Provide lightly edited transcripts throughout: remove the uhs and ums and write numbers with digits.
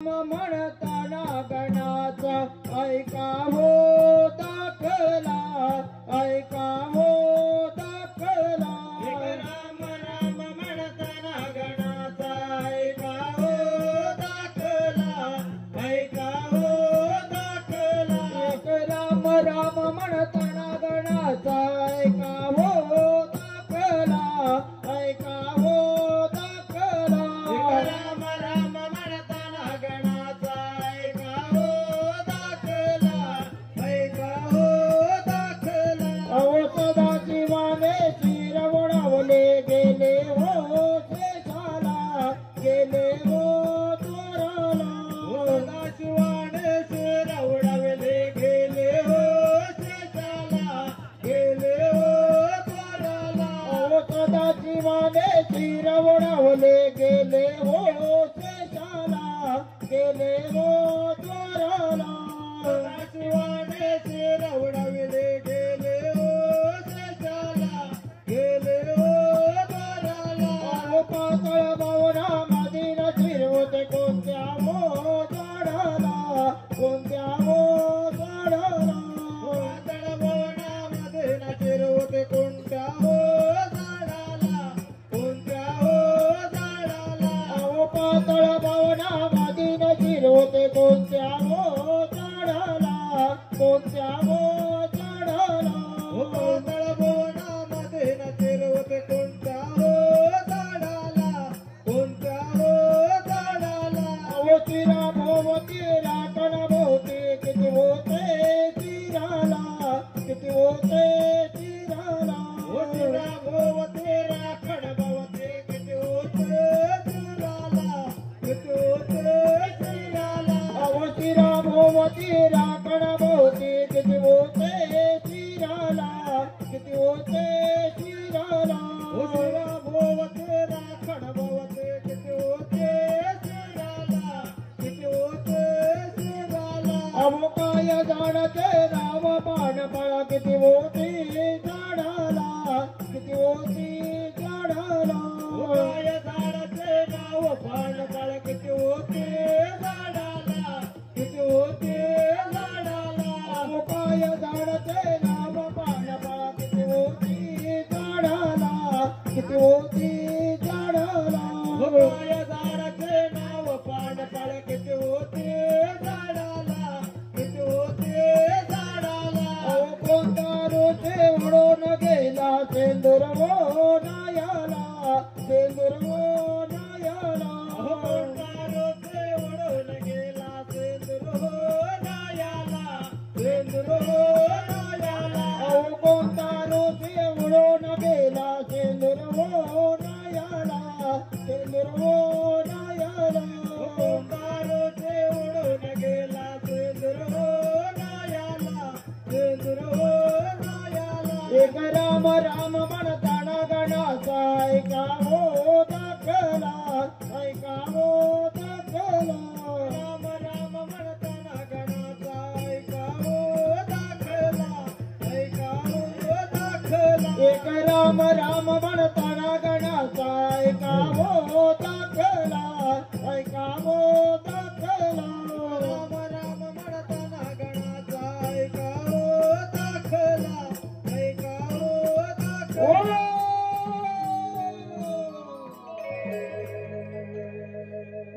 म्हणताना गणाचा ऐकावो दाखला, ऐकावो दाखला। राम राम म्हणताना गणाचा ऐकावो दाखला, ऐकावो दाखला। राम राम म्हणताना गणाचा ऐकावो दाखला, ऐकावो दाखला। राम राम म्हणताना गणाचा ऐकावो दाखला, ऐकावो दाखला। अहो सदा जीवाने चिरवडवले गेले हो शेषाला, गेले हो चोराला। सदा शिवाने चिरवडवले गेले हो शेषाला, गेले हो चोराला। अहो सदा जीवाने चिरवडवले गेले हो शेषाला, गेले हो चोराला। सदा शिवाने चिरवडवले गेले हो शेषाला, गेले हो चोराला। अहो पातळ भवना मधीन चिरवते कोणत्या हो झाडाला, कोणत्या हो झाडाला। पातळ भवना मधीन चिरवते कोणत्या हो झाडाला, कोणत्या हो झाडाला। अहो पातळ भवना मधीन चिरवते कोणत्या हो झाडाला, कोणत्या हो झाडाला। पातळ भवना मधीन चिरवते कोणत्या हो झाडाला, कोणत्या हो झाडाला। अहो चिरा भोवती राखण भोवती किती होते चिराला, किती होते चिराला। चिरा भोवती राखण भोवती किती होते चिराला, किती होते चिराला। अहो चिरा भोवती राखण भोवती किती होते चिराला, किती होते चिराला। चिरा भोवती राखण भोवती किती होते चिराला, किती होते चिराला। अहो काय झाडाचे नाव पानफळ किती होती झाडाला, किती होती झाडाला। काय झाडाचे नाव पानफळ किती होते झाडाला, किती होते झाडाला। अहो काय झाडाचे नाव पानफळ किती होती झाडाला, किती होती झाडाला। काय झाडाचे नाव पानफळ किती होते झाडाला, किती होते झाडाला। अहो कोणता रोषे उडून गेला सेंदूर हो नायाला, सेंदूर हो नायाला। अहो कोणता रोषे उडून गेला सेंदूर हो नायाला, सेंदूर हो नायाला। अहो कोणता रोषे उडून गेला सेंदूर हो नायाला, सेंदूर हो नायाला। कोणता रोषे उडून गेला सेंदूर हो नायाला, सेंदूर हो नायाला। एक राम राम म्हणताना गणाचा ऐकावो दाखला, ऐकावो दाखला। राम राम म्हणताना गणाचा ऐकावो दाखला, ऐकावो दाखला। एक राम राम म्हणताना गणाचा ऐकावो दाखला, ऐकावो दाखला। राम राम म्हणताना गणाचा ऐकावो दाखला, ऐकावो दाखला।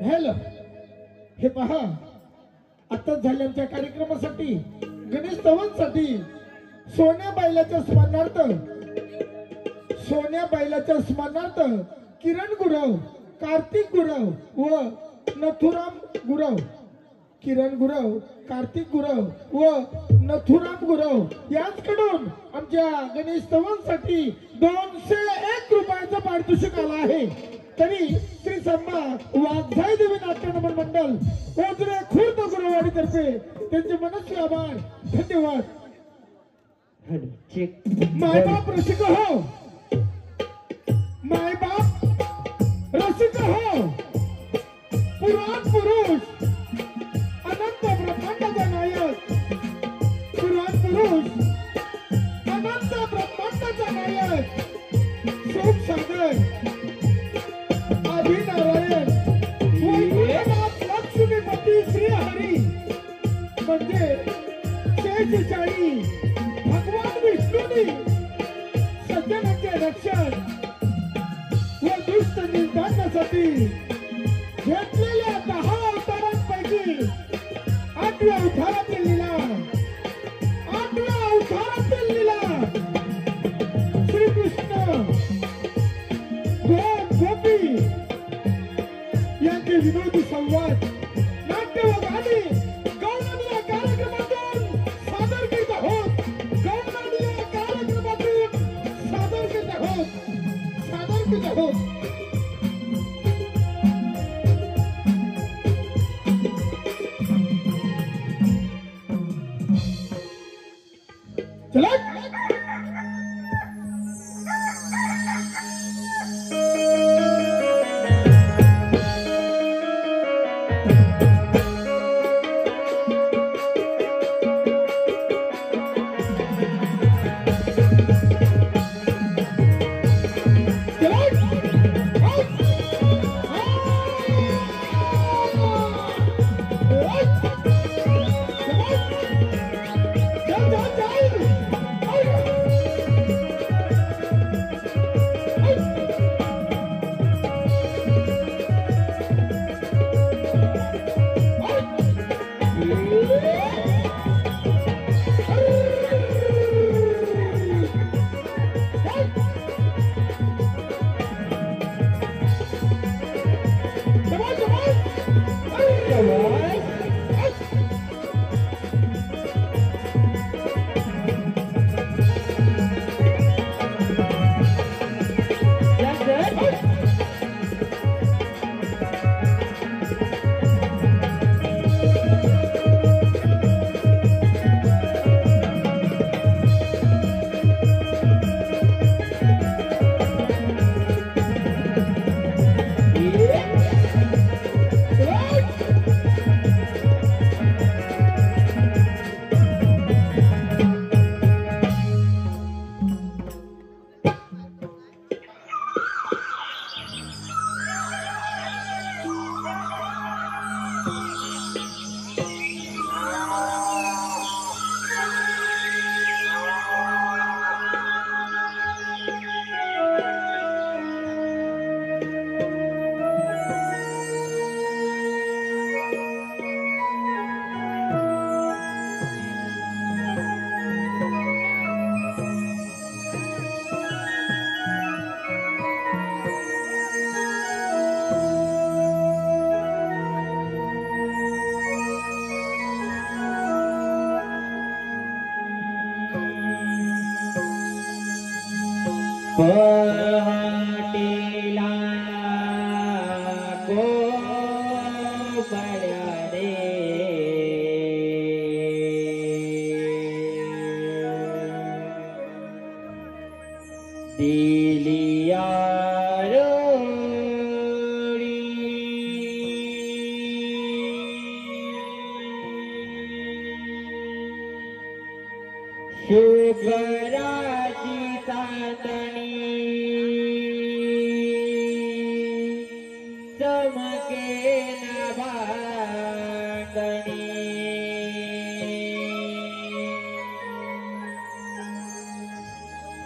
हॅलो, हे पहा, आता झाल्या आमच्या कार्यक्रमासाठी गणेश स्तवांसाठी सोन्या बैलाच्या स्मरणार्थ किरण गुरव, कार्तिक गुरव व नथुराम गुरव, किरण गुरव, कार्तिक गुरव व नथुराम गुरव यांच्याकडून आमच्या गणेश स्तवांसाठी 201 रुपयाचं पारितोषिक आलं आहे। तरी श्री संभा वाघजाई देवी नाट्यनमन मंडळ ओझरे खुर्द गुरुवाडी तर्फे त्यांचे मनस्वी आभार, धन्यवाद। मायबाप रसिक हो, मायबाप रसिक हो, पुराण पुरुष अनंत ब्रह्मांडाचा नायक, पुराण पुरुष अनंत ब्रह्मांडाचा नायक, सुख सागर आदिनारायण लक्ष्मीपती शेवटी श्री हरी म्हणजे शेषशाही भगवान विष्णूंनी सज्जनांचे रक्षण व दुष्ट निंदण्यासाठी घेतलेल्या 10 अवतारांपैकी 8व्या अवतारातील लीला श्रीकृष्ण गोपी यांचे विनोदी संवाद नाट्य व गाणी गौरवनीय कार्यक्रमातून सादर करीत आहोत. चला पहाटेला को पड्या रे दिलिया रोडी शुभराजी चांदणी चमके नभांगणी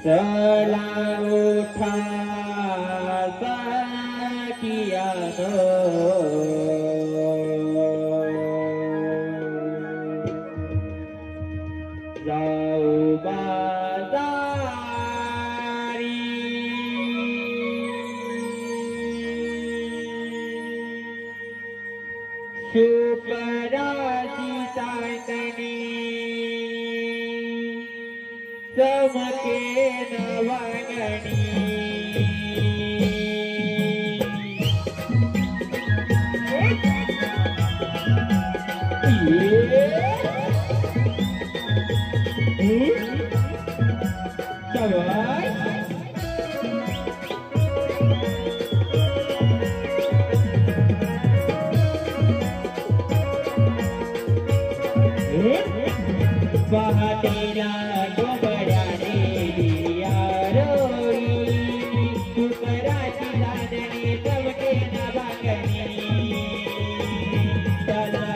चला उठा सखियानो जाऊ बाजारी शुभराजी चांदणी चमके नवांगणी पहाटेला गोबड्या दिलिया रोई शुभराजी चांदणी चमके नभांगणी चला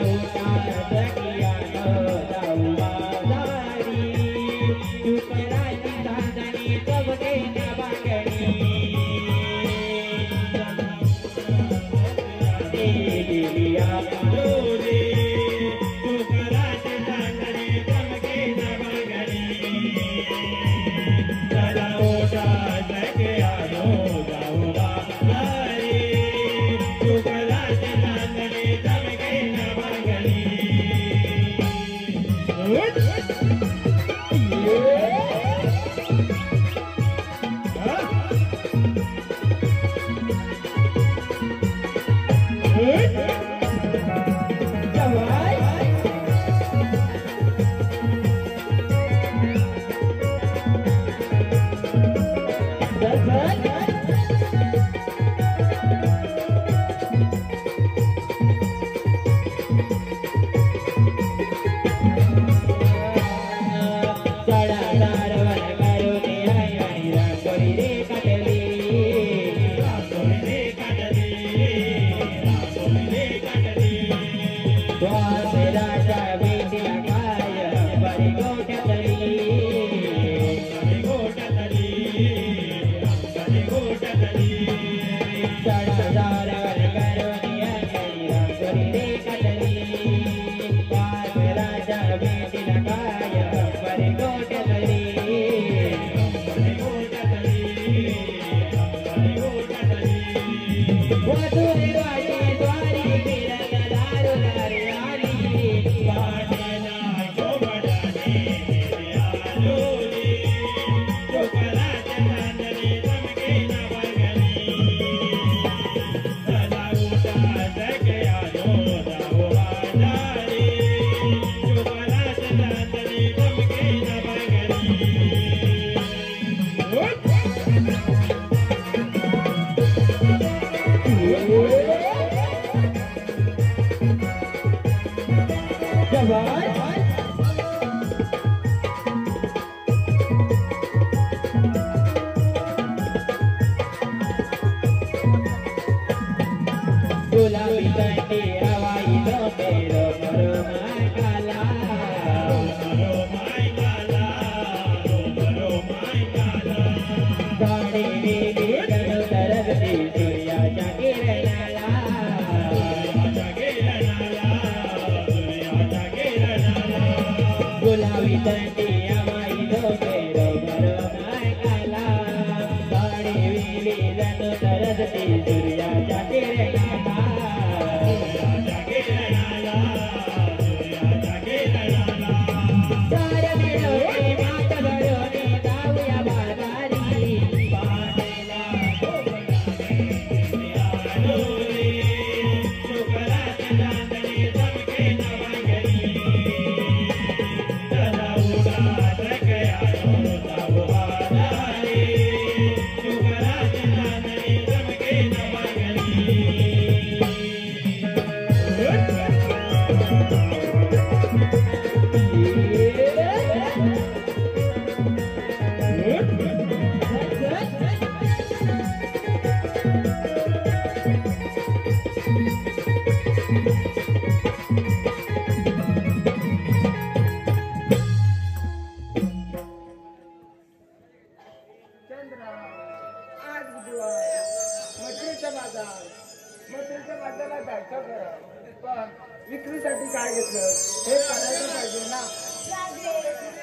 विक्रीसाठी काय घेतलं हे करायचं पाहिजे ना.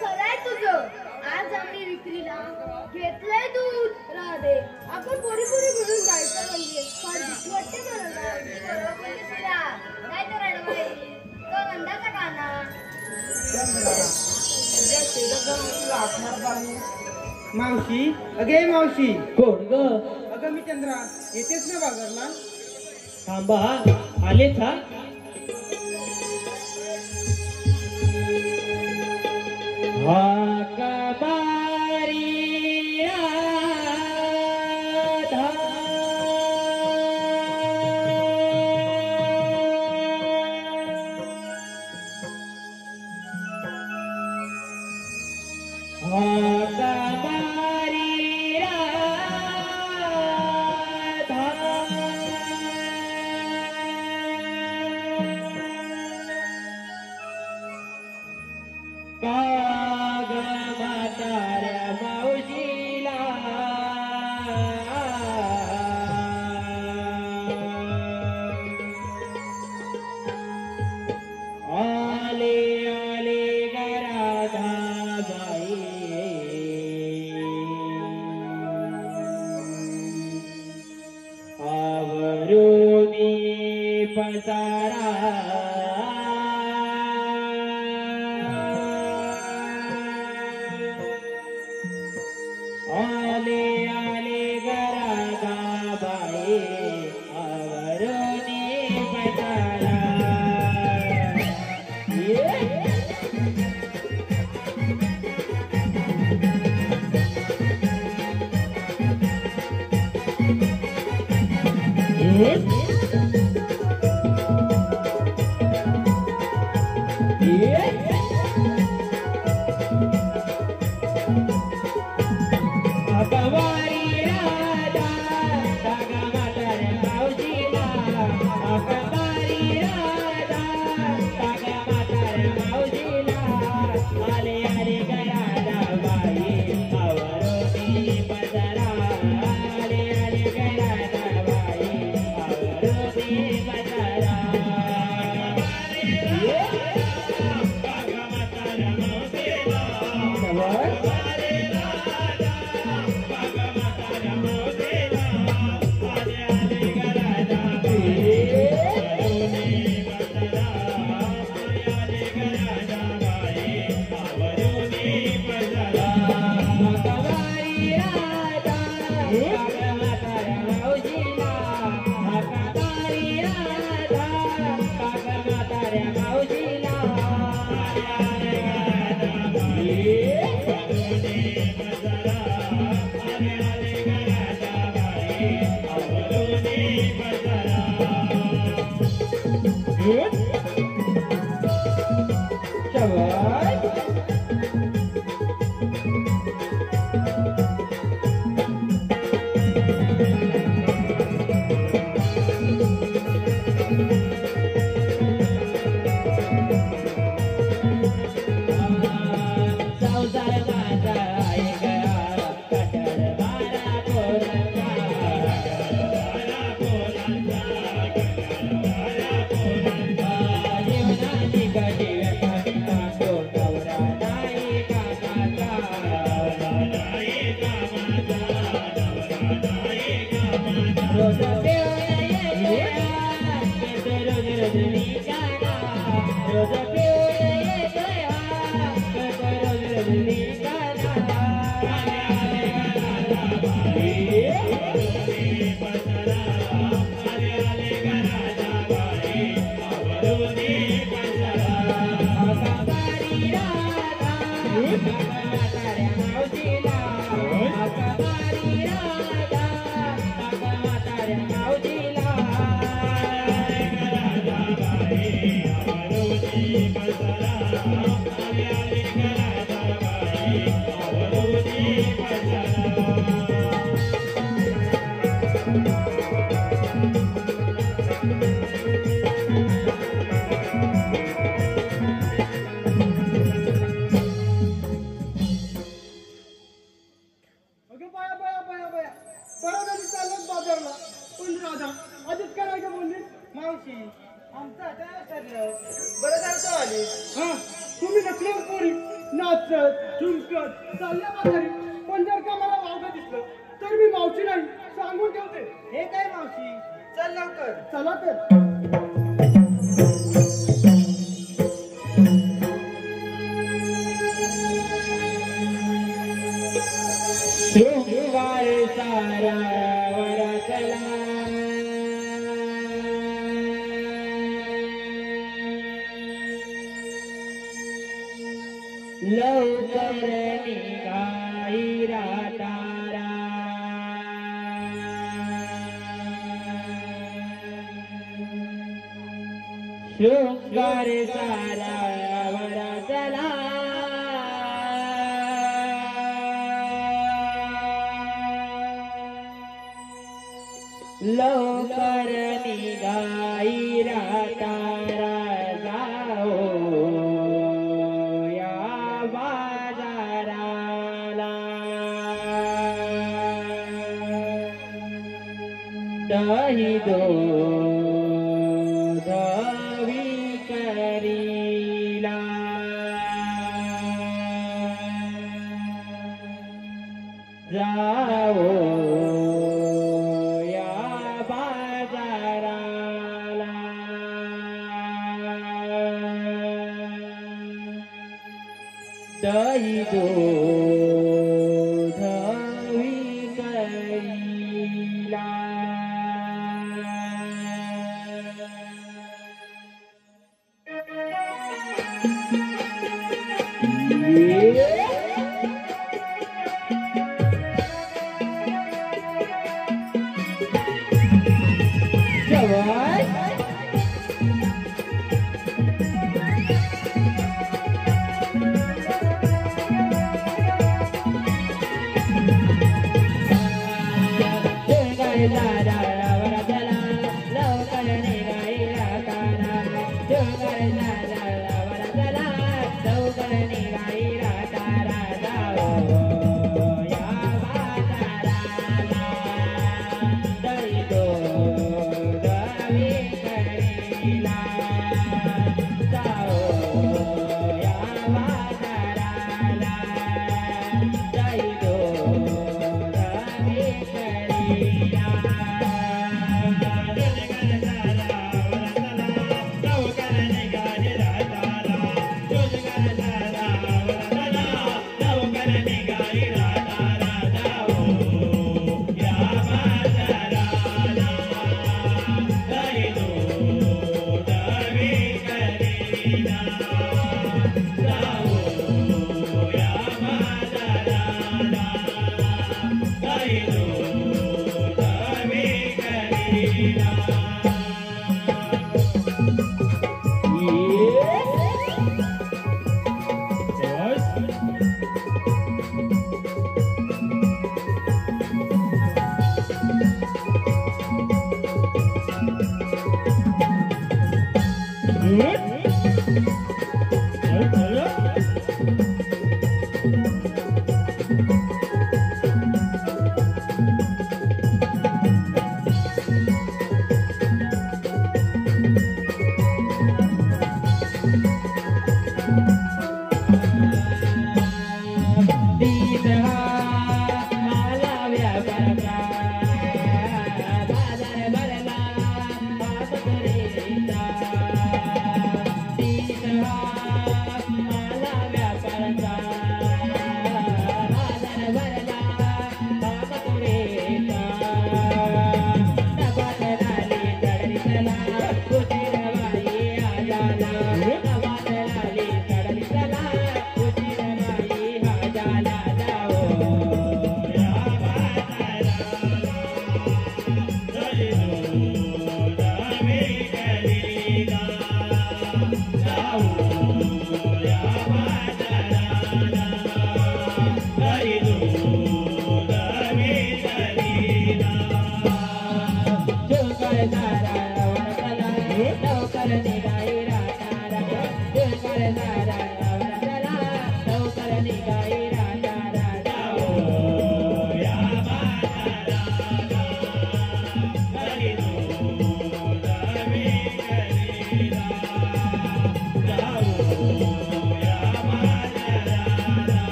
खरंय तुझं. आज आम्ही विक्रीला घेतलंय दूध. राधे आपण पोरी मिळून जायचं म्हणजे फार भीती वाटते मला. काय तर अडवाई तो नंदाचा गाणा. मावशी अगे मावशी. कोण ग? अगं मी चंद्रा येतेच ना बाजारला. थांबा आलेच हा. हाका मारी राधा हाका मारी राधा काग म्हाताऱ्या मावशीला अकवारी राधा टाका म्हाताऱ्या मावशीला अकवारी राधा टाका म्हाताऱ्या मावशीला आले आले गराडा बाई आवरोती पदरा आले आले गराडा बाई आवरोती पदरा टाका म्हाताऱ्या मावशीला मावशी आमचं आता ठरलं. बरं झालं तो आली. हा तुम्ही नकली पोरी नाचत झुमकत चालल्या म्हातारी पण जर का मला वावगं दिसलं तर मी मावशी नाही सांगून ठेवते. हे काय मावशी चल लवकर. चला तर. शृंगार सारा वरचला लवकर निघाई रातारा शृंगार सारा वरचला लवकर निघाई रातारा जाओ या बाजाराला दही दूध विकरीला जाओ दही दूध विकरीला जवान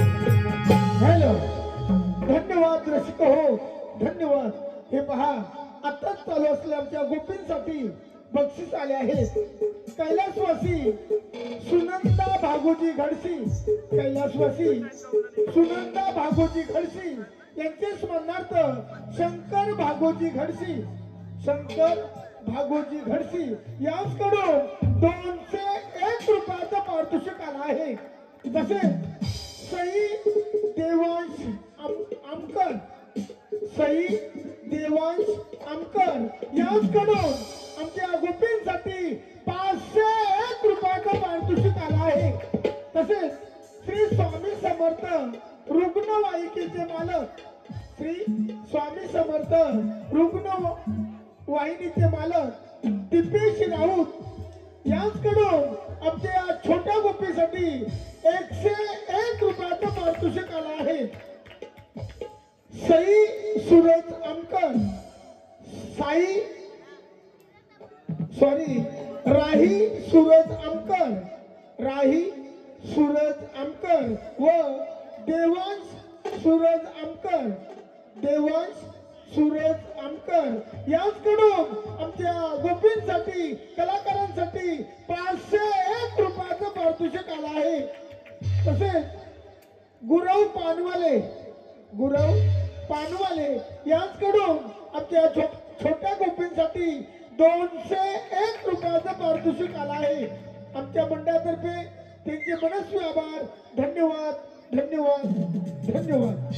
हॅलो, धन्यवाद रसिक हो, धन्यवाद. हे पहा, आताच चालू असलेल्या आमच्या गोपींसाठी बक्षीस आले आहेत. कैलासवासी सुनंदा भागोजी घडसी, कैलासवासी सुनंदा भागोजी घडसी यांचे स्मरणार्थ शंकर भागोजी घडसी, शंकर भागोजी घडसी यांकडून 201 रुपयाचं पारितोषिक आलं आहे. तसेच सई देवांश आमकर, सई देवांश आमकर यांकडून आमच्या गोपींसाठी 501 रुपयाचं पारितोषिक आलं आहे. तसेच श्री स्वामी समर्थ रुग्णवाहिकेचे मालक, श्री स्वामी समर्थ रुग्णवाहिनीचे मालक दिपेश राऊत यांकडून आमच्या छोट्या गोपीसाठी 101 रुपयाचं पारितोषिक आलं आहे. सई सूरज आमकर, राही सूरज आमकर, राही सूरज आमकर व देवांश सूरज आमकर, देवांश सूरज आमकर यांकडून आमच्या गोपींसाठी कलाकारांसाठी 501 रुपयाचं पारितोषिक आलं आहे. तसेच गुरव पानवाले, गुरव पानवाले यांकडून आमच्या छोट्या गोपींसाठी 201 रुपयाचं पारितोषिक आलं आहे. आमच्या मंडळातर्फे त्यांचे मनस्वी आभार, धन्यवाद. धन्यवाद धन्यवाद.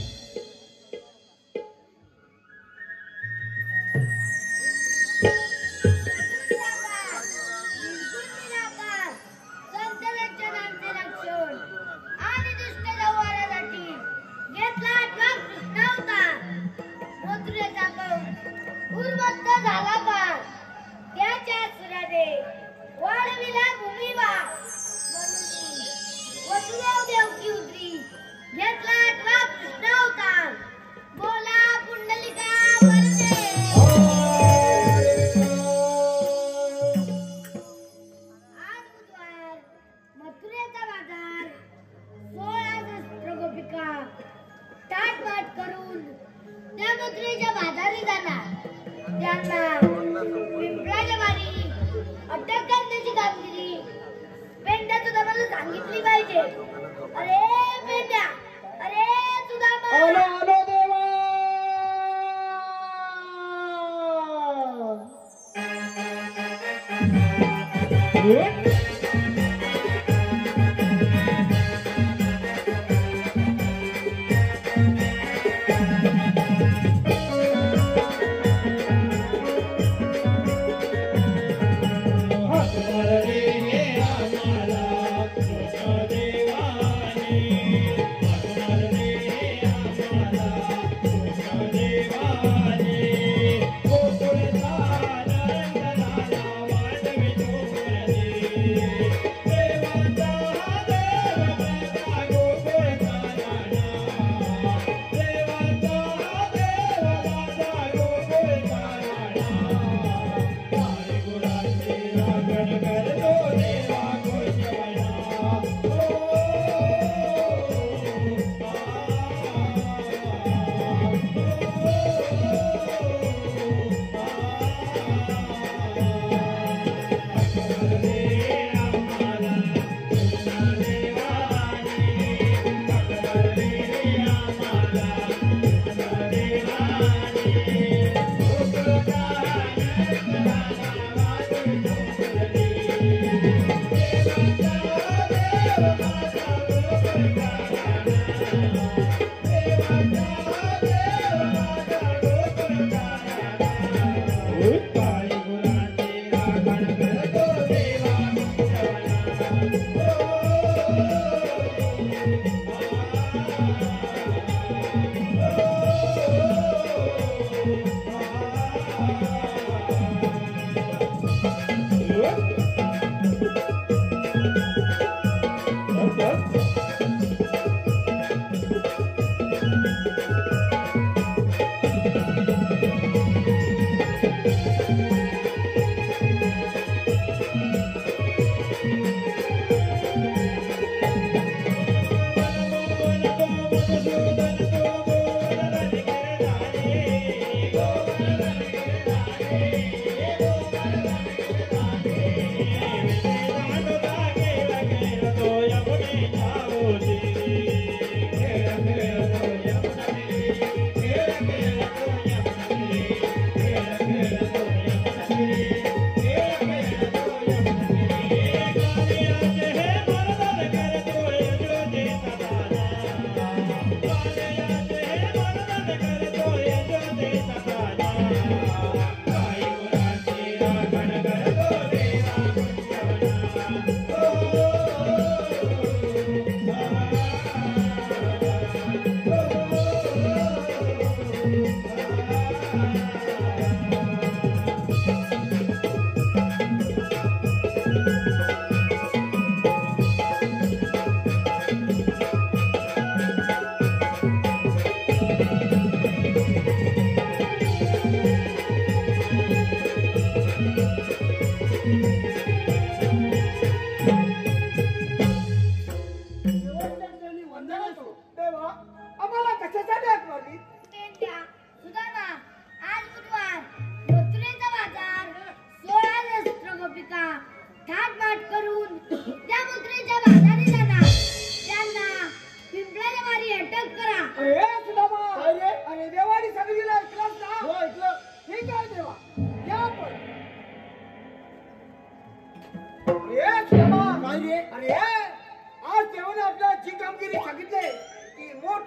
अरे आज तेव्हा आपल्या जी कामगिरी सांगितले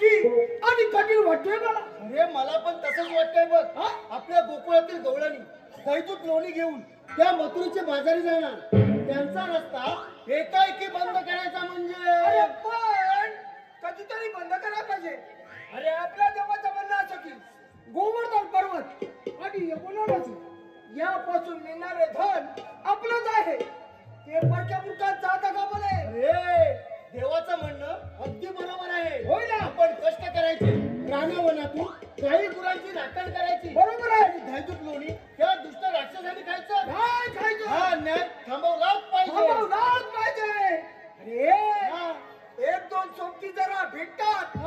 नक्की आणि कठीण वाटतोय मला. अरे मला पण तसंच वाटतंय बघ. आपल्या गोकुळातील गवळणी दैतूत लोणी घेऊन त्या मथुरेच्या बाजारी जाणार. त्यांचा रस्ता एकाएकी बंद करायचा म्हणजे पण कधीतरी बंद करायला पाहिजे. अरे आपल्या देवाचं म्हणणं असं की गोवर्धन पर्वत आणि यमुनानदी यापासून मिळणारे धन आपलंच आहे. ते परक्या मुखात जाता का म्हणे. अरे देवाचं म्हणणं अगदी बरोबर आहे. होय ना. आपण कष्ट करायचे रानावनातून काही गुरांची राखण करायची. बरोबर आहे. आणि दैतूत लोणी त्या दुष्ट राक्षसांनी खायचं नाही खायचं. हा न्याय थांबवलाच पाहिजे. अरे एक दोन सोबती जरा भेटतात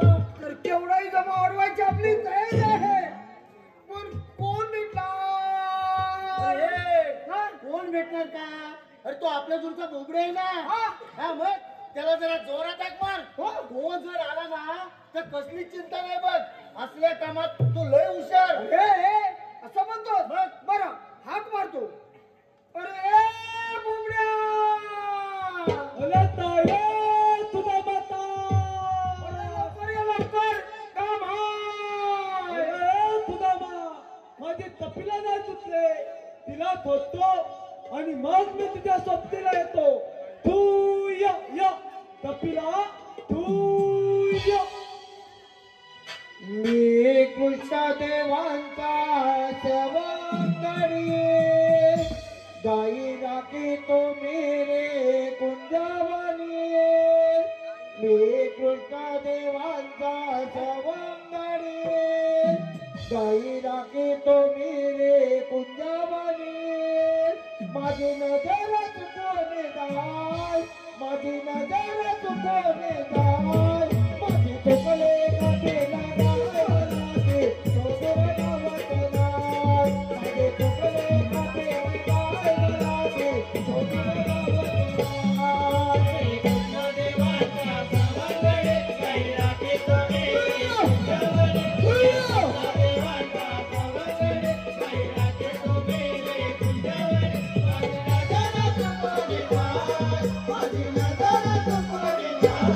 तर केवढाही जमा वाढवायची आपली तयारी आहे. पण कोण भेटणार. कोण भेटणार का. अरे तो आपल्या दूरचा बोबडे आहे ना. हा मग त्याला जरा जोरात हाक मार. तो जर आला ना तर कसली चिंता नाही बघ. असल्या कामात तो लय हुशार. असं म्हणतो. बरं हाक मारतो. अरे बोबड्या तुझा माता. लवकर काम तुझा माझी तपीला नाही तुटले. तिला धोतो आणि मग मी तुझ्या सोबतीला येतो. तू या कपिला तू या. मी कृष्ण देवांचा सवंगडी गाई राखी तो मेरे कुंजवनी. मी कृष्ण देवांचा सवंगडी गाई राखी तो मेरे कुंजवनी. माझी नजर चुकवणे जाय. माझी नजर चुकवणे जाय. माझी चुकले काटेला गाय मनाचे सोबत गावात नाय. माझे चुकले काटेला गाय मनाचे सोबत गावात नाय. कृष्ण देवाचा सवंगडी गाई राखी तो मेरे कुंजवनी. कृष्ण देवाचा सवंगडी गाई राखी तो मेरे कुंजवनी. माझी नजर चुकवणे जाय.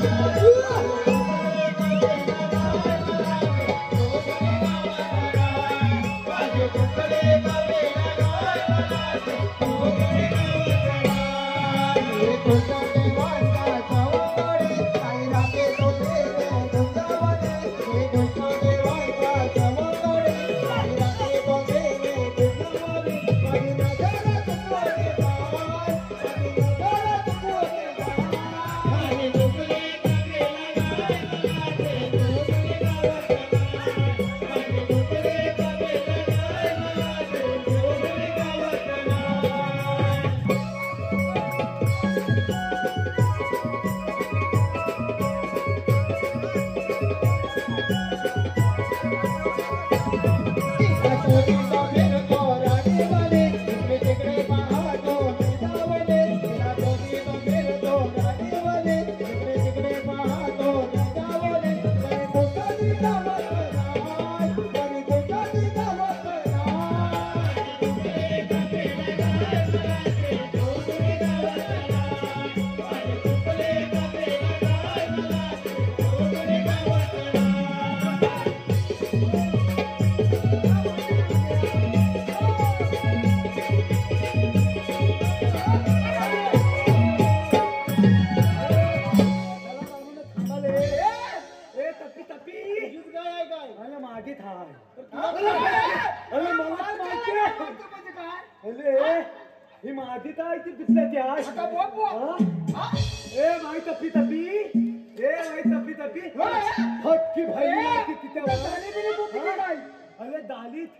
ही माझी काय ती दुसऱ्याची आश. ए माई तपी तपी. ए माई तपी तपी. फटकी भाई तिथे. अरे दालीत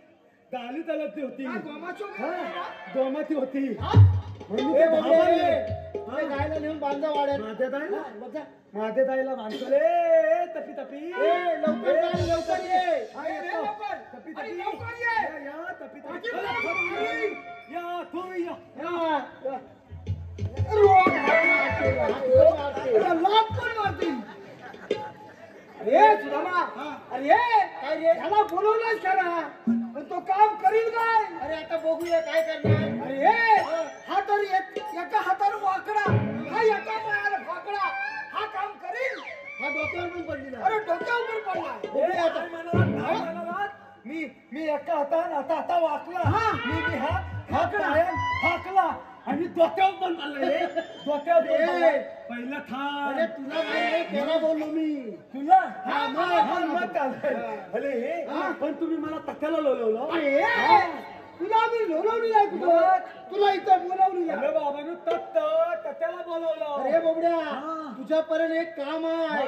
दालीत अलग होती. गोमाची होती. गायला नेऊन बांधा वाड्यात. माझ्या दाईला बांधतो रे. तपी तपी लवकर लवकर ये. तपी तपी या तपी तपी या तू या. अरे सुदामा. अरे काय रे ह्याला बोलवलंच खरा पण तो काम करील काय. अरे आता बघूया काय करणार. अरे हा तर एका हातावर वाकडा हा एका पायाला फाकडा. हा काम करील हा डोक्यावर पण पडलेला अरे डोक्यावर पण पडला मी एका हाता वाकला मी हाकला आणि डोक्यावर पण पडला डोक्यावर पहिला अरे तुला नाही तेव्हा बोललो मी तुला अरे पण तुम्ही मला तक्याला लोलवलं तुला मी लोलवली नाही कुठं तुला इथं बोलावली अरे बाबांनो तत्याला बोलवलं अरे बोबड्या तुझ्यापर्यंत एक काम आहे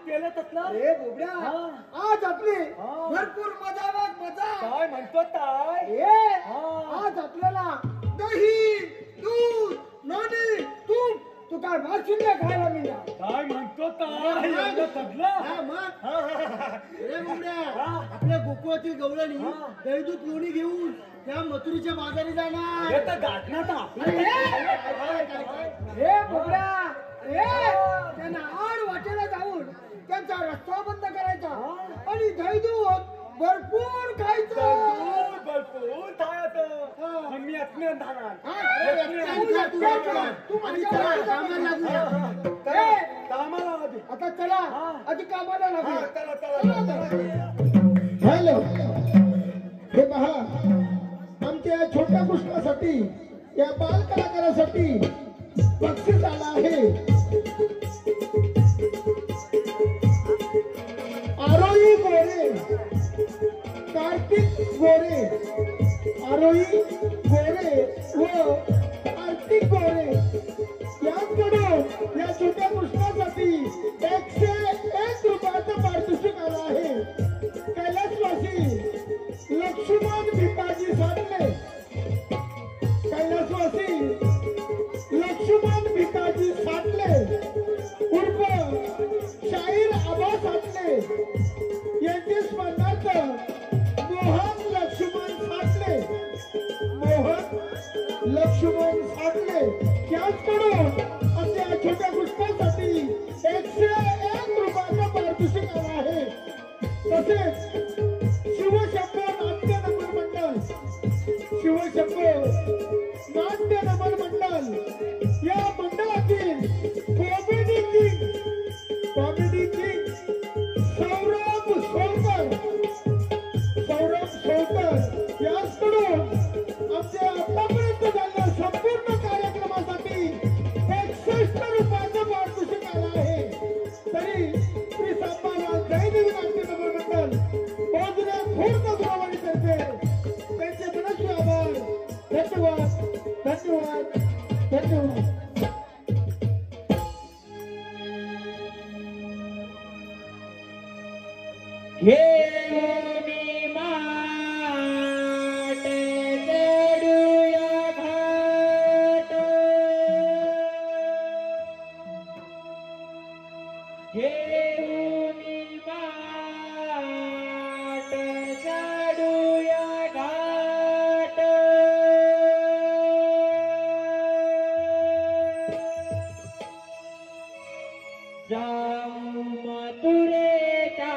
केलं तसलं अरे बोबड्या आज आपली भरपूर मजा काय म्हणतो काय आज आपल्याला दही दूध लोणी तू काय मारशील ना खायला मी काय म्हणतो काय सगळं आपल्या गोकुळातील गवळणी दैदूत लोणी घेऊन त्या मथुरीच्या बाजारी जाणार त्यांना आड वाटेला जाऊन त्यांचा रस्ता बंद करायचा आणि दैदूत भरपूर खायचं भरपूर खायचं मी अज्ञान कामाला आता चला आधी कामाला हॅलो हे पहा आमच्या या छोट्या कृष्णासाठी या बाल कलाकारासाठी बक्षीस आला आहे आरोही गोरे कार्तिक गोरे आरोही गोरे व कार्तिक गोरे याचकडून या छोट्या कृष्णासाठी 101 रुपयाचं पारितोषिक आलं आहे कैलासवासी लक्ष्मण भिकाजी साठले कैलासवासी लक्ष्मण भिकाजी साठले उर्फ शाहीर आबा साठले यांचे स्मरणार्थ मोहन लक्ष्मण साठले याचकडून आमच्या छोट्या कृष्णासाठी 101 रुपयाचं पारितोषिक आलं आहे तसेच शिवशंभो नाट्य नमन मंडळ या मंडळातील कॉमेडी किंग सौरभ सोळकर याचकडून आमच्या आतापर्यंत झालेल्या संपूर्ण कार्यक्रमासाठी 61 रुपयाचं पारितोषिक आलं आहे तरी श्री सांबालाल जयदेवी नाट्य नमन मंडळ पोहोचण्या पूर्ण दुरावणीतर्फे त्यांचे मनस्वी आभार धन्यवाद घेऊनी माठ चढूया घाट घेऊनी माठ चढूया घाट जाऊ मथुरेच्या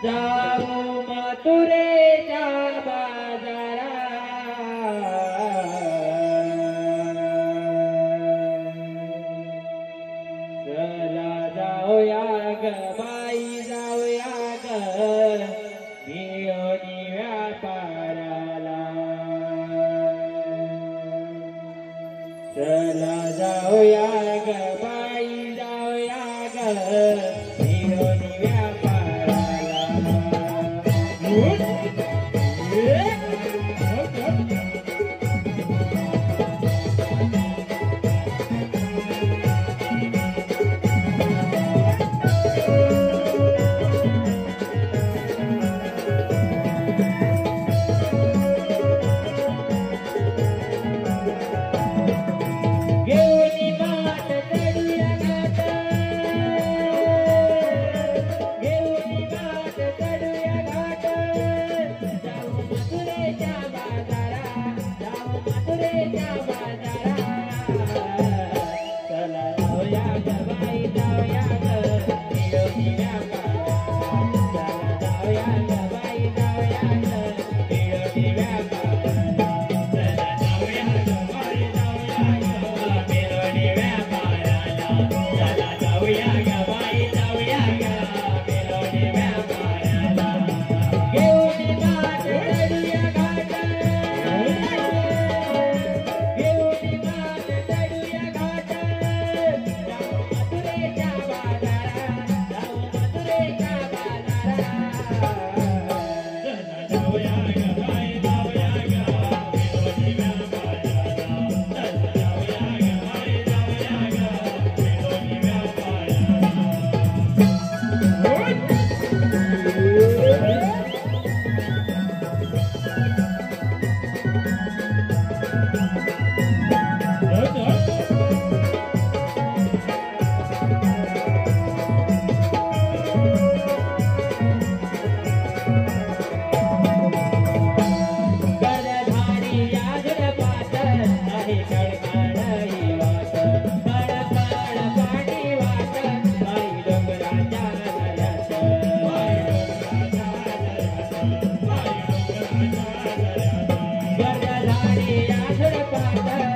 जाऊ मथुरेच्या बाजारा चला जाऊया ग बाई जाऊया ग भिवनी व्यापाराला चला जाऊया ग बाई जाऊया ग भिवनी घेऊनी माठ चढूया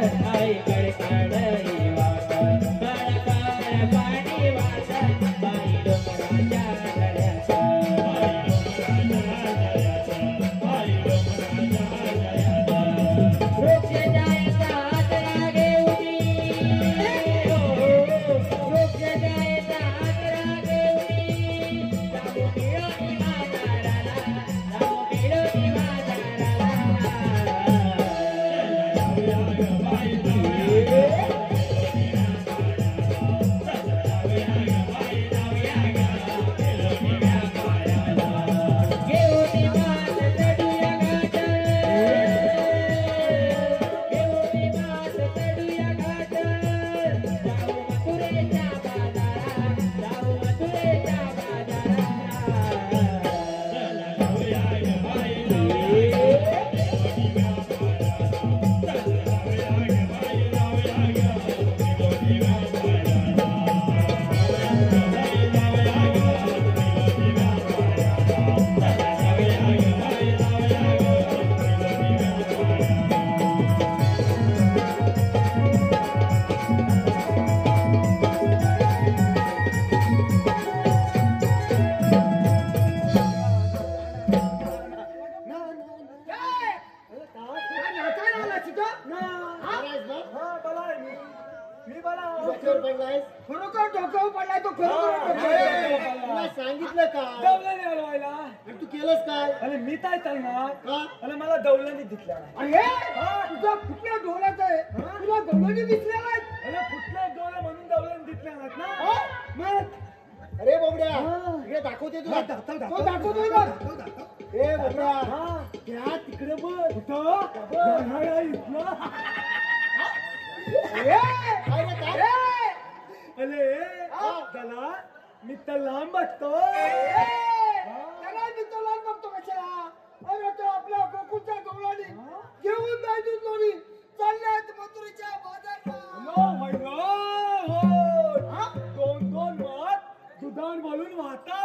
आई कडकडई वाट कळकळ पाणी वाट बाई डोंगराच्या दऱ्यात वृक्ष जायचा आसरा घेऊनी वृक्ष जायचा आसरा घेऊनी जाऊ मिळून बाजाराला जाऊ मिळून बाजाराला घेऊन मात चढूया घाट घेऊन मात चढूया घाट जाऊ मथुरेच्या बाजारात जाऊ मथुरेच्या खरोखर डोक्यावर पडलाय तो तुला सांगितलं का दौलाने हलवायला तू केलंस काय अरे मी काय चालणार का अरे मला दौलाने दिसला नाही अरे तुझा कुठल्या डोळ्यात आहे तुला गवळणी दिसल्या नाहीत अरे कुठला डोळा म्हणून दौलाने दिसला नाहीत ना मग अरे बोबड्या हे दाखवते तुला तो दाखवतोय बघ ए बोबड्या त्या तिकडे बघ कुठं जाणार इथलं काय रे काय अरे त्याला मी तर लांब बघतो त्याला मी तो लाल बघतो कशाला अरे तो आपल्या गोकुळच्या गवळणी घेऊन जाय दूध लोणी चालल्यात मथुरेच्या बाजारला दोन मात दुधान बोलून वाहता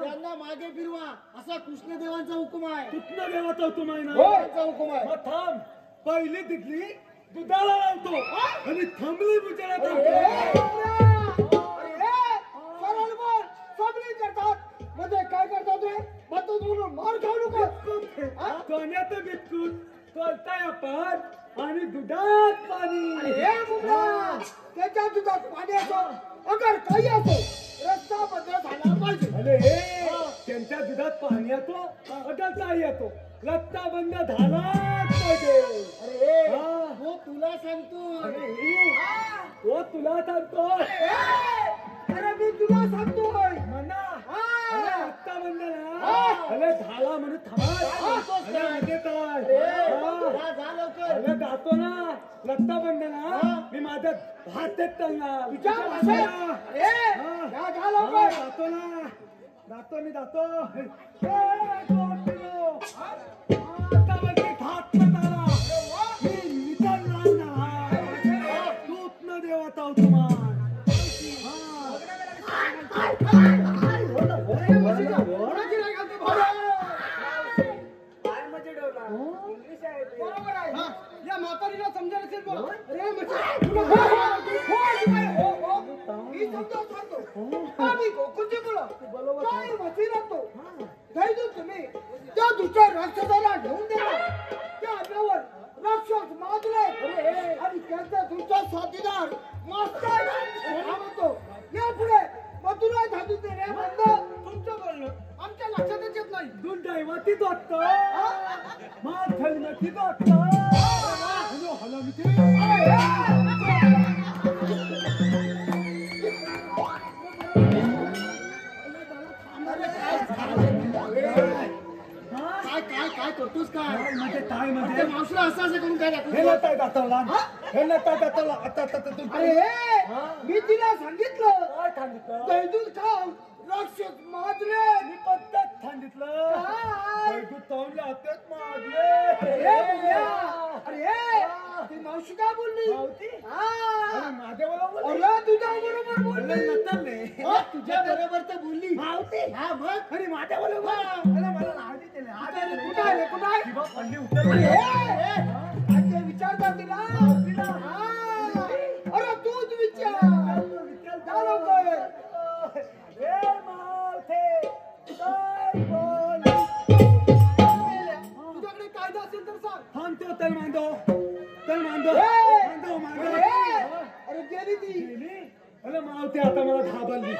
त्यांना मागे फिरवा असा कृष्णदेवांचा हुकुम आहे कुठलं देवाचा होतो माहिती देवांचा हुकुम आहे मग थांब पहिली तिथली दुधाला लावतो आणि थांबली बुजाला सरळ बोल सबली करतात मध्ये काय करतात रे मत म्हणून मार खाऊ नको सोन्यात बिस्कुट करताय आपण आणि दुधात पाणी हे मुला त्याच्या दुधात पाणी असो अगर काही असो रस्ता बंद झाला पाहिजे अरे त्यांच्या दुधात पाणी येतो अडलता येतो रस्ता बंद झालाच पाहिजे अरे हा. हो तुला सांगतो तो तुला सांगतो अरे मी तुला सांगतोय म्हणा हा. अरे रस्ता बंद ना हा. अरे झाला म्हणून थांबा अरे मागे काय हा. जा लवकर अरे जातो ना रस्ता बंद ना मी माझ्या भातेत चालणार तुझ्या भाषेत जा लवकर जातो ना जातो मी जातो देवाचा बरोबर आहे या म्हातारीला समजायला असेल बघ अरे मी समजावतो आम्ही गोकुळची मुलं काय म्हशी लागतो काही दूध तुम्ही त्या दुसऱ्या राक्षसाला घेऊन दिला त्या अंगावर राक्षस माजले आणि त्यांचा तुमचा साथीदार मास्तर म्हणतो या पुढे मथुरा धातू देण्या बंद तुमचं बोलणं आमच्या लक्षातच येत नाही दूध दैवतीच वाटतं मात धर्माचीच वाटतं हॅलो मी काय काय काय करतोस काय मध्ये काय त्या मध्ये मावशीला असं असं करून काय हे दाखवतो नताय दातवला हे नताय दातवला आता तू अरे मी तिला सांगितलं काय सांगितलं दैदूत खाऊन राक्षस माजले मी पद्धत सांगितलं काय? बैठू तोंडले हातात मारले अरे ती मावशी काय बोलली मावशी? हा. अरे माझ्या बरोबर अरे तुझ्या बरोबर बोलली नतरले तुझ्या बरोबर तर बोलली मावशी हा मग अरे माझ्या बरोबर अरे मला लाज येते कुठं आहे रे? कुठं आहे? किंवा पल्ली उतर अरे, विचारतात तिला मावते आता मला धाबाली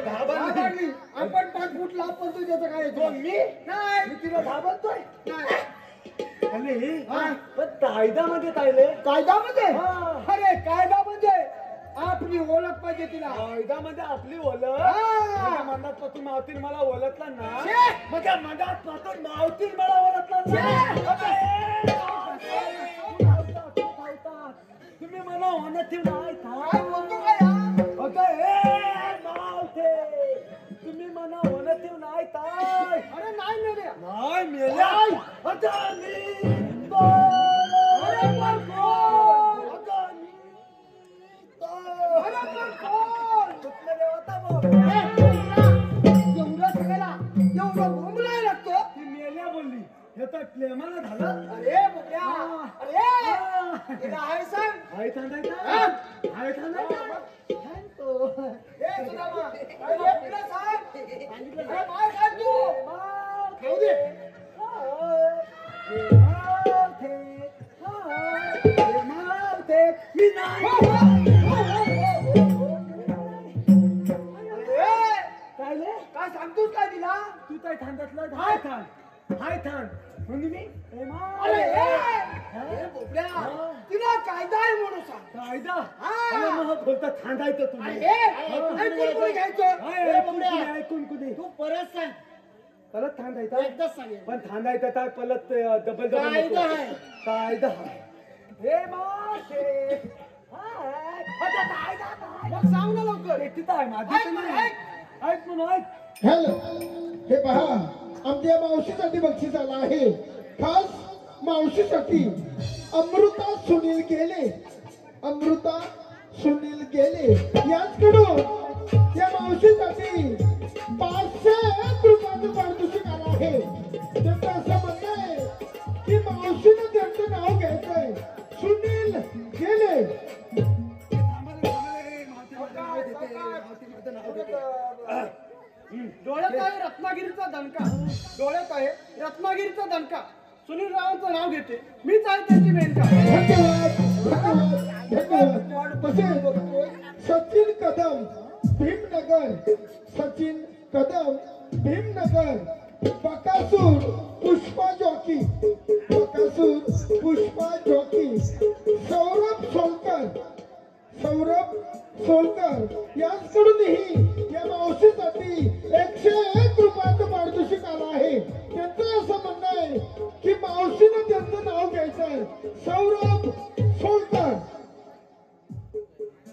धाबाली. आपण 5 फूट लांब पण तू त्याचं काय येतो? मी नाही. मी तिला धाबलतोय नाही. आणि हा. पण कायद्यामध्ये तायले कायद्यामध्ये? हा. अरे कायदा म्हणजे आपली ओळख पाहिजे तिला. कायद्यामध्ये आपली ओळख हा. माझ्या मनात पासून मावतील मला ओळखला ना छे. माझ्या मनात पासून मावतील मला ओळखला ना तुम्ही मला म्हणत नाही काय बोलतो काय हा? मावते तुम्ही मला म्हणत नाही ताय अरे नाही मेल्या. नाही मेल्या आता मी अरे पण कोण? अरे पण कोण? एवढं सगळ्याला एवढं बोंबलाय लागतो. बोलली हे तर प्रेमाला झालं अरे बुड्या. अरे तिला आहे सांग. हाय थांबायचा हा? हाय थांबायचा ए सुदामा, अरे तिला सांग. अरे काय सांग तू? खाऊ दे. मी नाही अरे कायले काय सांगतोस काय तिला? तू काय थांबतलं हाय थांब म्हणजे मी अरे ए बुड्या, तिला कायदा आहे म्हणून सांग. कायदा हा. अरे मग बोलता थांबायचं तुम्ही अरे कोणी घ्यायचं? हाय, ऐकून कुणी तू परत सांग परत थांबायचं एकदाच सांगेल पण थांबायचं काय परत डबल कायदा आहे. कायदा आहे हे माशे हाय आता कायदा काय मग सांग ना लवकर. तिथं आहे माझी ऐक तर म्हणून, नाही. ऐक. ऐक म्हणून ऐक हॅलो हे पहा आमच्या मावशीसाठी बक्षीस आला आहे खास मावशीसाठी अमृता सुनील गेले अमृता सुनील गेले याचकडून या मावशीसाठी 500 रुपयाचं पारितोषिक आलं आहे त्यांचं असं म्हणणं आहे की मावशीनं त्यांचं नाव घ्यायचंय सुनील गेले डोळ्यात आहे रत्नागिरीचा दणका. डोळ्यात आहे रत्नागिरीचा दणका. सुनील रावांचं नाव घेते. मीच आहे त्याची मेनका. धन्यवाद तसेच सचिन कदम भीमनगर सचिन कदम भीमनगर बकासूर पुष्पा जॉकी सौरभ सोलकर यांच्याकडूनही या मावशीसाठी 101 रुपयाचं पारितोषिक आलं आहे त्यांचं असं म्हणणं आहे की मावशीनं त्यांचं नाव घ्यायचं आहे सौरभ सोलकर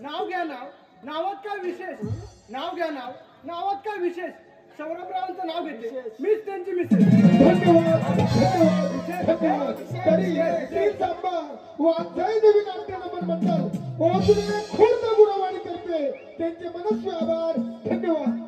नाव घ्या नाव. नावात काय विशेष? नाव घ्या नाव. नावात काय विशेष? सौरभरावांचं नाव घेते. मीच त्यांची मिसेस. धन्यवाद तरी श्री सांबा वाचाई देवी नाट्य नमन मंडळ ओसुले खुर्द गुणवाणी करते त्यांचे मनस्वी आभार. धन्यवाद.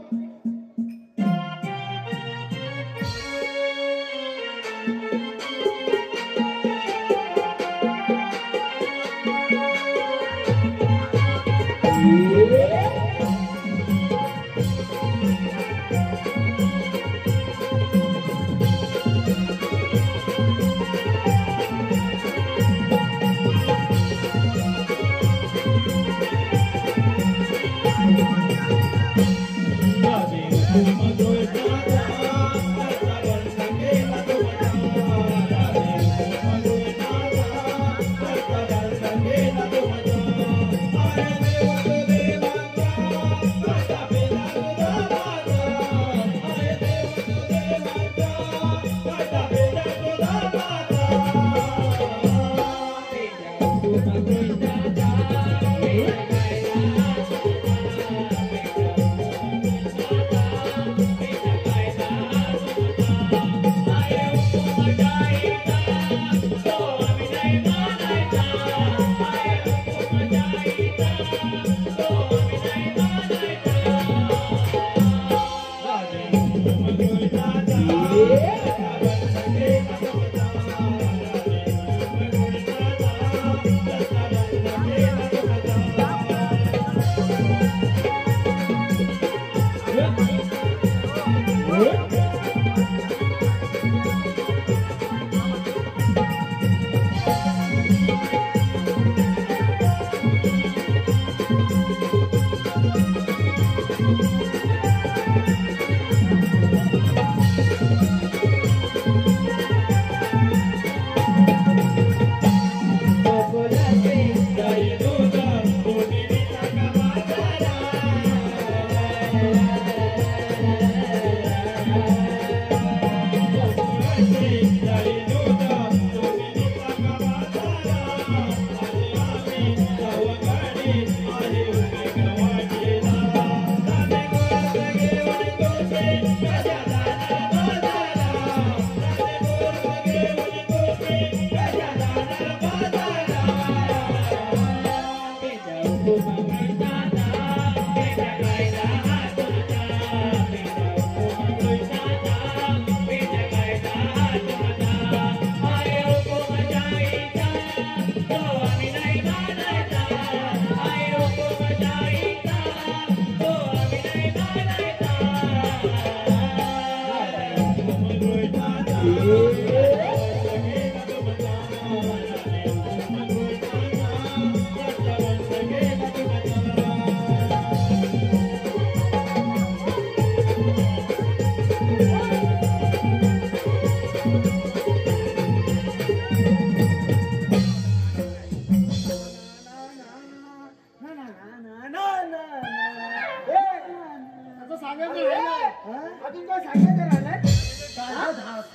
अजून काय सांगायचं राहिलंय?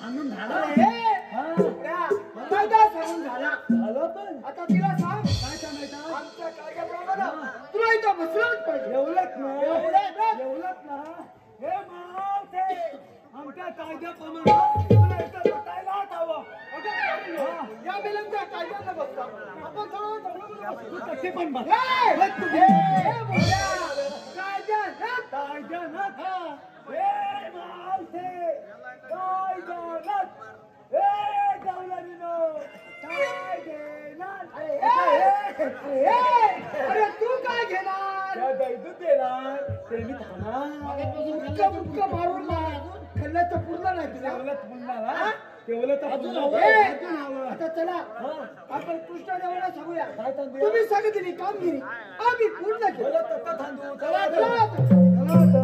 सांगून झाला कायदा सांगून झाला. झालं पण आता तिला सांग काय सांगायचं आमच्या कायद्याप्रमाणे तुला इथं बसलंच पाहिजे. एवढंच ना एवढंच? एवढंच ना हे माव ते आमच्या कायद्याप्रमाणे तुला इथं बसायलाच हवं. या मिलनच्या कायद्यानं बसता आपण तू कशी पण बस कायद्यानं हे माव ते कायद्यानं हे गवलरीनं अरे तू काय घेणार? देणार ते मी थांबणार इतकं मारून खाल्लं तर पूर्ण नाही तुला. तेवढंच बोलणार तेवढं तर अजून बोलणार. हवं? अजून हवं. आता चला आपण कृष्णदेवाला सांगूया. काय सांगूया? तुम्ही सांगितलेली कामगिरी आम्ही पूर्ण केली. बोलत तसं थांबू. चला, चला चला आता. आता. चला आता.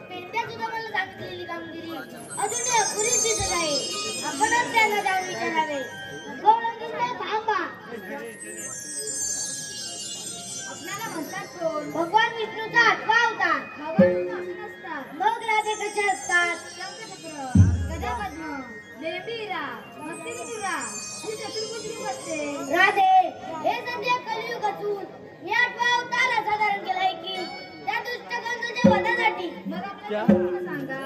पेंड्या सुद्धा मला सांगितलेली कामगिरी अजून अपुरीच दिसत आहे. आपणच त्यांना जाऊन विचारावे. थांबा. आपल्याला म्हणतात कोण? भगवान विष्णूचा 8वा अवतार. भगवान असतात. मग राधे कसे असतात? शंखचक्र, गजापद्म, लेंबीरा, मस्तिनीपुरा ही चतुर्भुज रूप असते. राधे हे सध्या कलियुग असून मी 8वा अवतार असा धारण केलाय की त्या दुष्टगंधूच्या वधासाठी. मग आपल्याला कोण सांगा?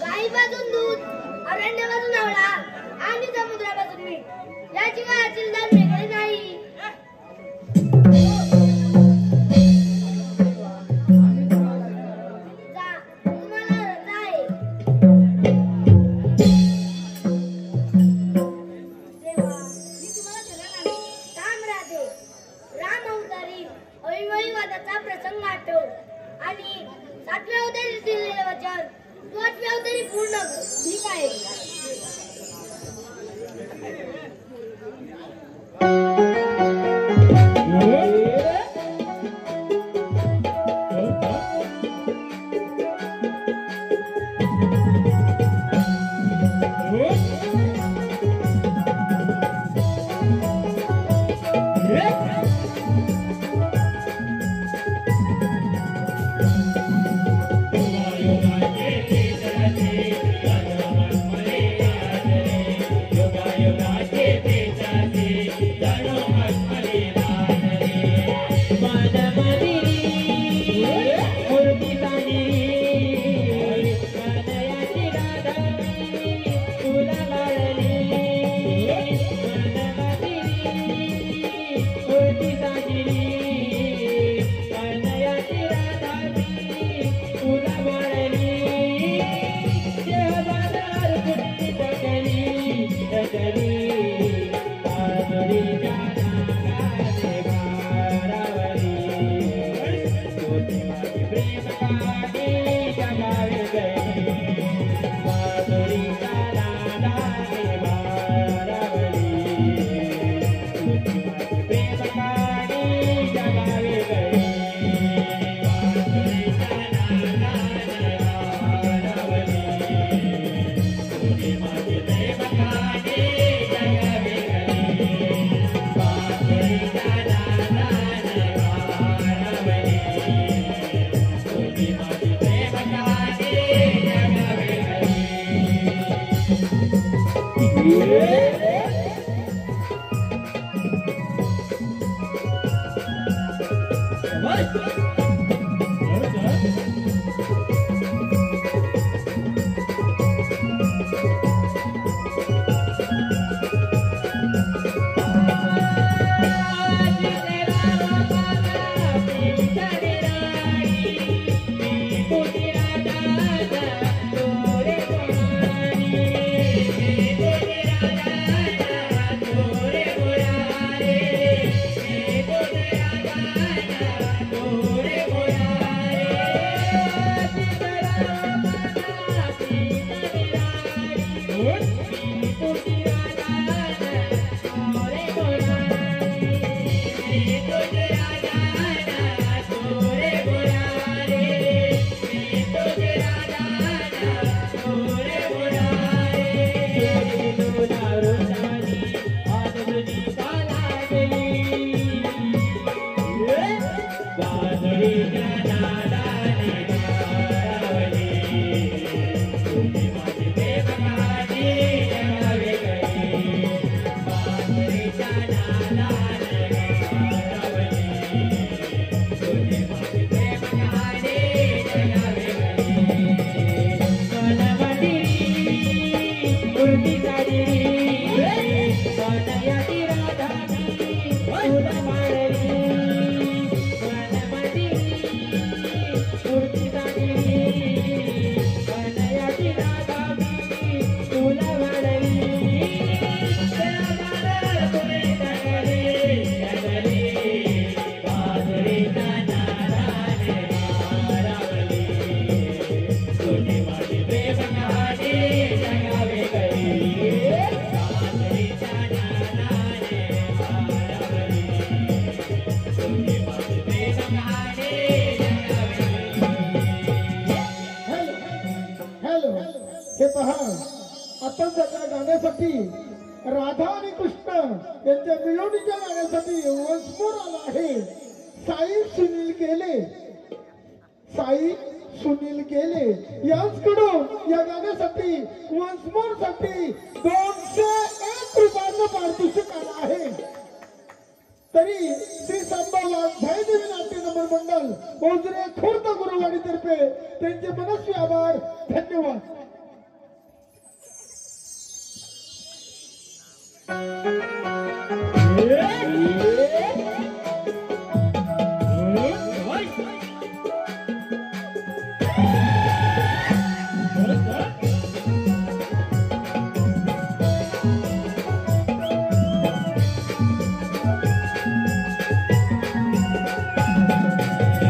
गाईपासून दूध, अरण्यापासून आवळा आणि समुद्रापासून मीठ याशिवाय आचीलदार वेगळे नाही. तुम्हाला रजा आहे. देवा, मी तुम्हाला खरं नाही. थांब राधे. राम अवतारी अविवादाचा प्रसंग आठव आणि सातव्या अवतारी दिलेले वचन तू आठव्या अवतारी पूर्ण कर. ठीक आहे. हे पहा, आता सगळ्या गाण्यासाठी राधा आणि कृष्ण यांच्या मिळवणीच्या गाण्यासाठी वंसमोर आला आहे साई सुनील गेले. साई सुनील गेले यांच्याकडून या गाण्यासाठी वंसमोर साठी 201 रुपयांना पारितोषिक आला आहे. तरी श्री संभाला जयदेवी नाट्य नंबर मंडळ ओझरे खुर्द गुरुवाडी तर्फे त्यांचे मनस्वी आभार, धन्यवाद.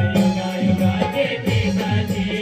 युगा युगा के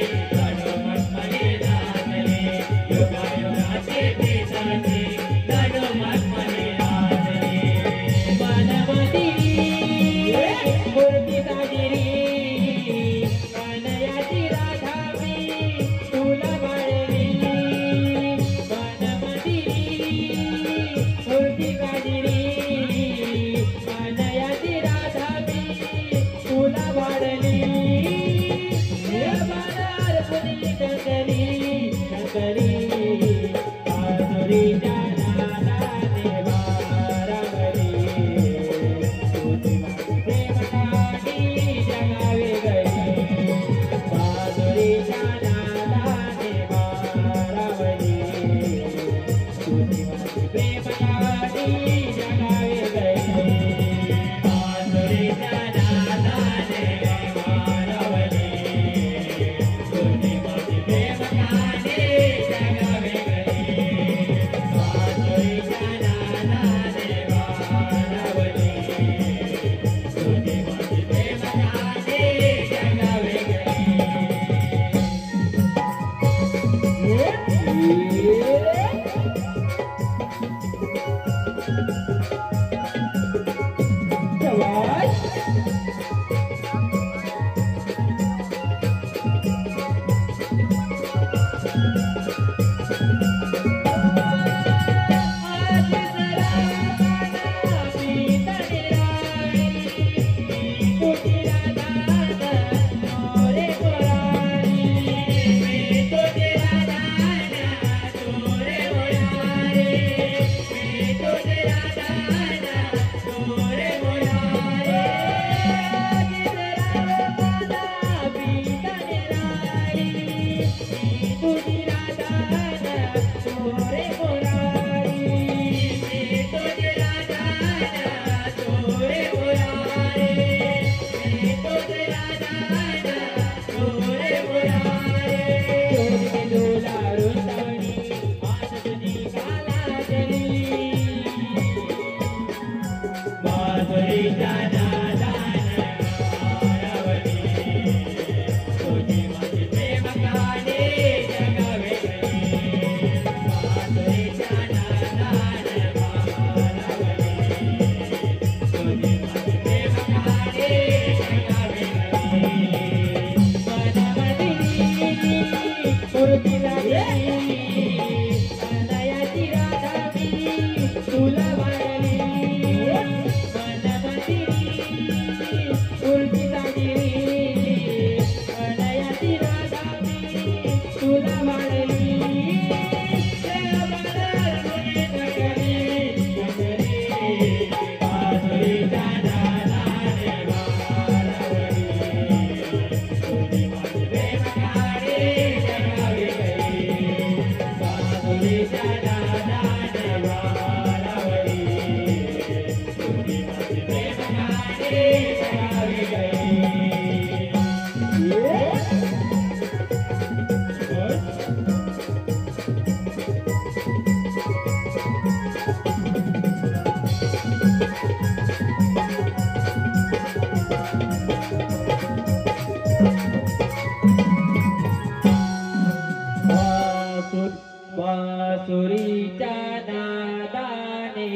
बासुरीच्या नादाने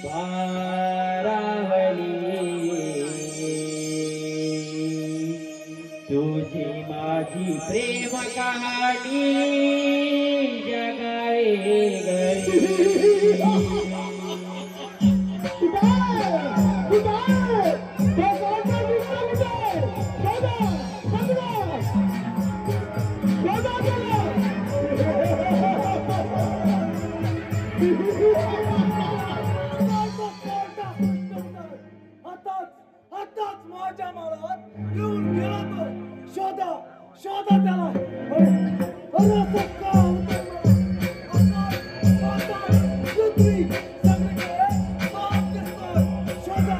भारावली तुझी माझी प्रेम कहाणी जगावे गई आताच माझ्या माळात येऊन गेला तो शोधा शोधा त्याला अरे सक्का शोधा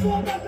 शोधा